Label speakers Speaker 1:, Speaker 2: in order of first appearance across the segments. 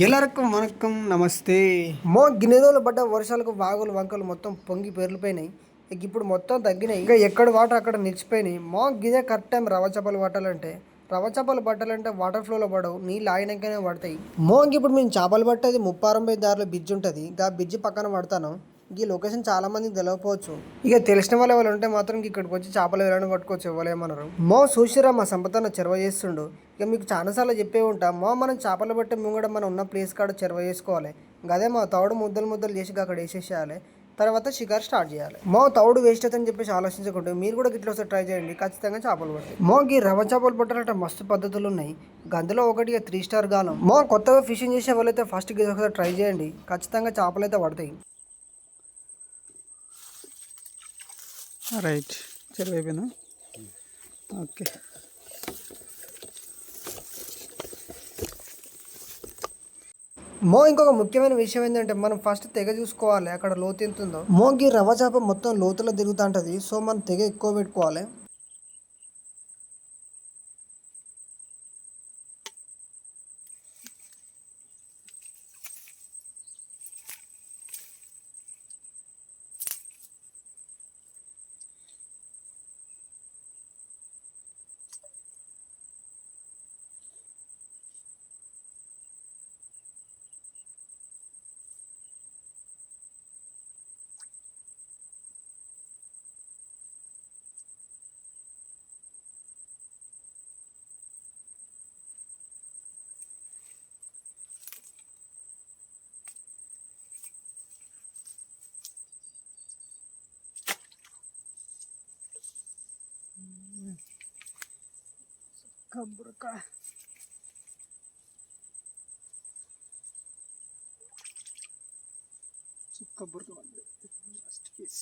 Speaker 1: ఎల్లరికం వణకం నమస్తే. గిన్నె రోజులు పడ్డ వర్షాలకు వాగులు వంకలు మొత్తం పొంగి పేర్లిపోయినాయి. ఇప్పుడు మొత్తం తగ్గినాయి. ఇంకా ఎక్కడ వాటర్ అక్కడ నిలిచిపోయినాయి. గిదే కరెక్ట్ టైం రవ్వ చేపలు పట్టాలంటే వాటర్ ఫ్లోలో పడవు, నీళ్ళు ఆగినాకనే పడతాయి. ఇప్పుడు మేము చేపలు పట్టేది ముప్పారంపై దారిలో బ్రిడ్జ్ ఉంటుంది. ఆ బ్రిడ్జ్ పక్కన పడతాను. ఈ లొకేషన్ చాలా మందికి తెలియకపోవచ్చు. ఇక తెలిసిన వాళ్ళు ఎవరు ఉంటే మాత్రం ఇక్కడికి వచ్చి చేపలు ఎవరైనా పట్టుకోవచ్చు, ఎవరేమన్నారు. చూసిరా మా సంపతన్న చెరువ చేస్తుండు. ఇక మీకు చాలాసార్లు చెప్పే ఉంటా, మనం చేపలు పట్టే ముంగడ మనం ఉన్న ప్లేస్ కాడ చెరువ చేసుకోవాలి. అదే మా తౌడు ముద్దలు చేసి అక్కడ వేసేసేయాలి. తర్వాత షికారు స్టార్ట్ చేయాలి. తౌడు వేస్ట్ అవుతుందని చెప్పేసి ఆలోచించకుండా మీరు కూడా గిట్ల ఒకసారి ట్రై చేయండి, ఖచ్చితంగా చేపలు పడతాయి. ఈ రవ్వ చేపలు పట్టాలంటే మస్తు పద్ధతులు ఉన్నాయి. అందులో ఒకటి 3 స్టార్ గాలం. కొత్తగా ఫిషింగ్ చేసే వాళ్ళైతే ఫస్ట్ గిది ఒకసారి ట్రై చేయండి, ఖచ్చితంగా చేపలు అయితే పడతాయి.
Speaker 2: రైట్, చెరువు అయిపోయినా. ఓకే,
Speaker 1: ఇంకొక ముఖ్యమైన విషయం ఏంటంటే మనం ఫస్ట్ తెగ చూసుకోవాలి అక్కడ లోతు ఎంత ఉందో. ఈ రవ్వ చేప మొత్తం లోతులో తిరుగుతూ ఉంటుంది. సో మనం తెగ ఎక్కువ పెట్టుకోవాలి.
Speaker 2: కబురకా చుక్క బురక లాస్ట్ పీస్.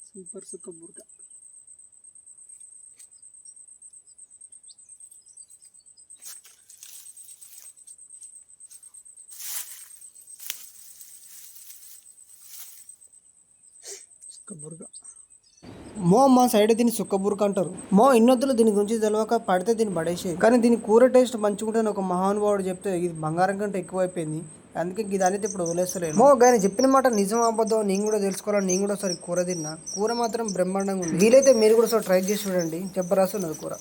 Speaker 2: సూపర్ సుక్క బురక. బురక
Speaker 1: మా సైడ్ దీన్ని సుక్క బురక అంటారు. ఇన్నొద్దులు దీని గురించి తెలియక పడితే దీన్ని పడేసేది. కానీ దీని కూర టేస్ట్ మంచిగా ఒక మహానుభావుడు చెప్తే ఇది బంగారం కంటే ఎక్కువైపోయింది. అందుకే ఇది అనేది ఇప్పుడు వదిలేస్తలేదు. కానీ చెప్పిన మాట నిజం అబద్ధం నేను కూడా తెలుసుకోవాలని నేను కూడా ఒకసారి కూర తిన్నా. కూర మాత్రం బ్రహ్మాండంగా ఉంది. వీలైతే మీరు కూడా ఒకసారి ట్రై చేసి చూడండి, జబర్దస్త్ కూర.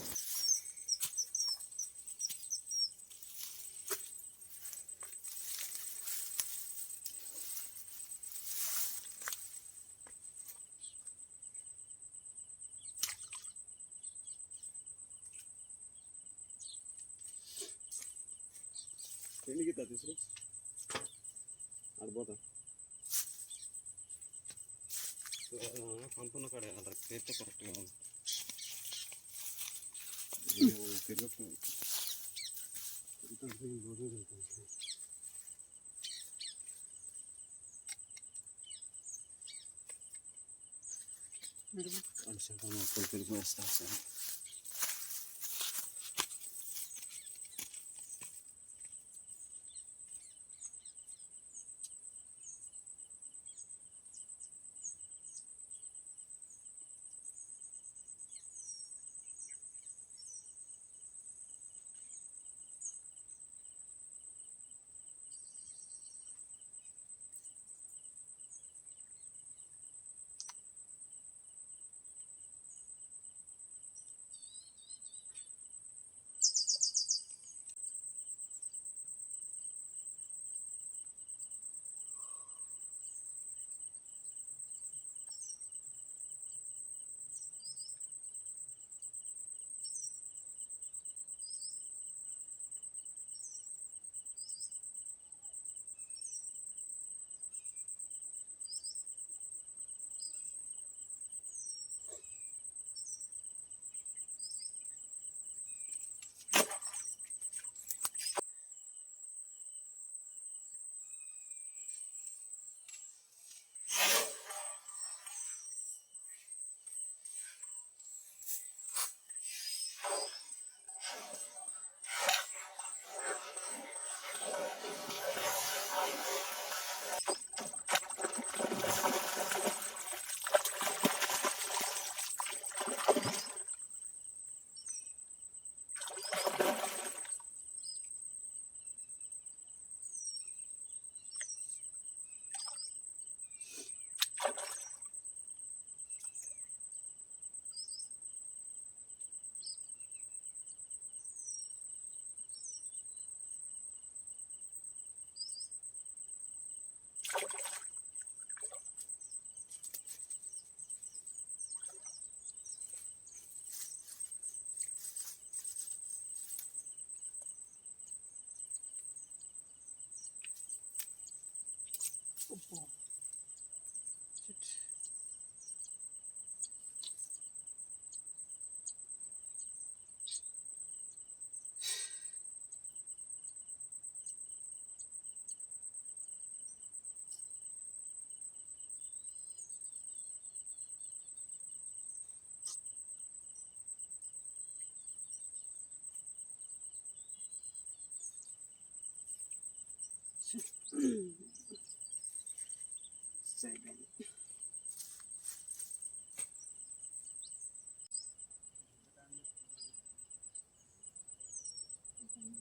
Speaker 3: తీసుకు అడిపోతా పంపున్న కాడే అక్కడ చేస్తే కరెక్ట్గా తిరుగుతుంది. తిరిగి వస్తా సార్.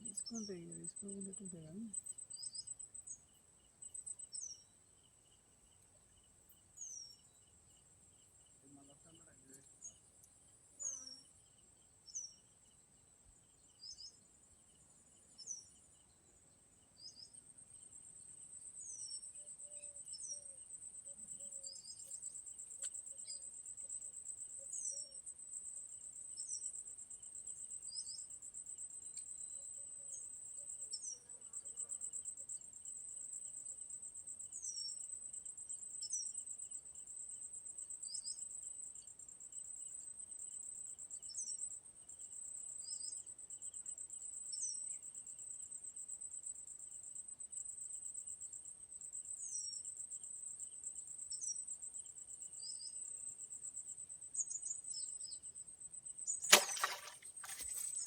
Speaker 2: తీసుకుంటే తీసుకోకుండా కానీ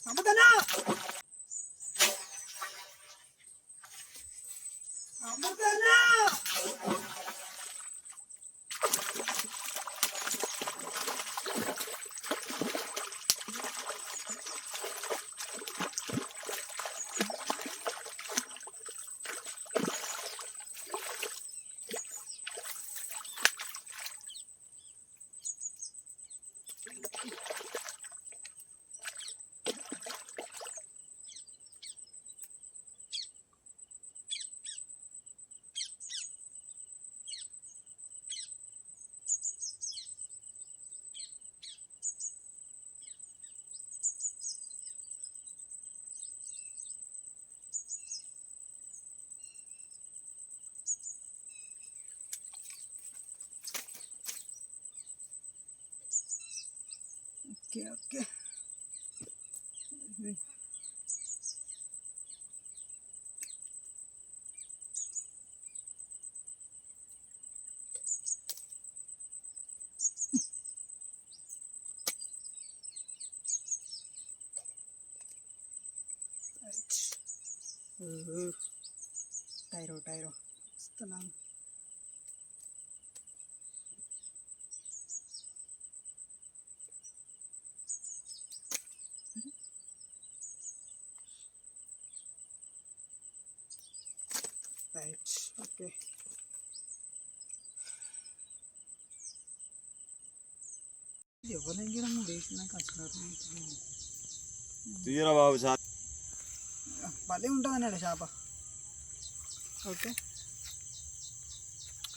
Speaker 2: అమ్మదనా అమ్మదనా ఓకే ఓకే టైరో ఇస్తున్నాను. రైట్ ఓకే ఎవరైనా వేసినాక అసలు
Speaker 3: తీరా బాబు సార్
Speaker 2: భలే ఉంటుంది అన్నాడు చేప. ఓకే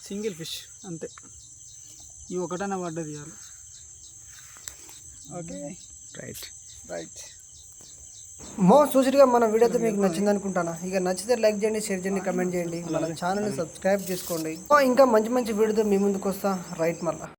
Speaker 2: సింగిల్ ఫిష్ అంతే, ఈ ఒకటన్నా పడ్డది ఇవ్వాలి. Okay right right.
Speaker 1: చూసిగా మన వీడియో అయితే మీకు నచ్చింది అనుకుంటాను. ఇక నచ్చితే లైక్ చేయండి, షేర్ చేయండి, కమెంట్ చేయండి, మన ఛానల్ని సబ్స్క్రైబ్ చేసుకోండి. ఇంకా మంచి మంచి వీడియోతో మీ ముందుకు వస్తా. రైట్ మళ్ళా.